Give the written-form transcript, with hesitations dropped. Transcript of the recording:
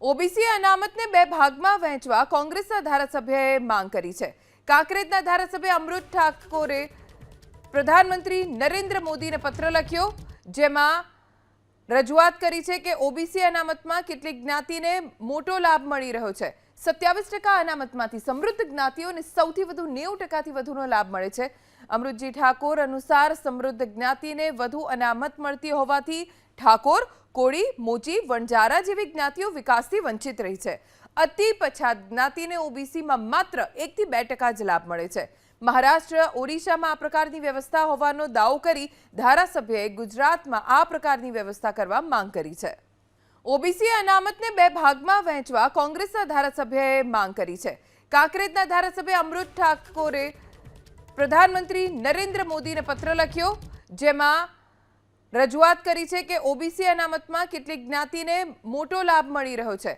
OBC અનામતને બે ભાગમાં વહેંચવા કોંગ્રેસના ધારાસભ્યએ માંગ કરી છે। કાંકરેજના ધારાસભ્ય અમૃત ઠાકોરે પ્રધાનમંત્રી નરેન્દ્ર મોદીને પત્ર લખ્યો, જેમાં રજૂઆત કરી છે કે ઓબીસી અનામતમાં કેટલીક જ્ઞાતિને મોટો લાભ મળી રહ્યો છે। 27% અનામતમાંથી સમૃદ્ધ જ્ઞાતિઓને સૌથી વધુ 90%થી વધુનો લાભ મળે છે। અમૃતજી ઠાકોર અનુસાર સમૃદ્ધ જ્ઞાતિને વધુ અનામત મળતી હોવાથી ઠાકોર, કોળી, મોચી, વણજારા જેવી જ્ઞાતિઓ વિકાસથી વંચિત રહી છે। અતિ પછાત જ્ઞાતિને ઓબીસીમાં માત્ર 1 થી 2% જ લાભ મળે છે। મહારાષ્ટ્ર, ઓડિશામાં આ પ્રકારની વ્યવસ્થા હોવાનો દાવો કરી ધારાસભ્યએ ગુજરાતમાં આ પ્રકારની વ્યવસ્થા કરવા માંગ કરી છે। ઓબીસી અનામતને બે ભાગમાં વહેંચવા કોંગ્રેસના ધારાસભ્યએ માંગ કરી છે। કાંકરેજના ધારાસભ્ય અમૃત ઠાકોરે પ્રધાનમંત્રી નરેન્દ્ર મોદીને પત્ર લખ્યો, જેમાં રજૂઆત કરી છે કે ઓબીસી અનામતમાં કેટલીક જ્ઞાતિને મોટો લાભ મળી રહ્યો છે।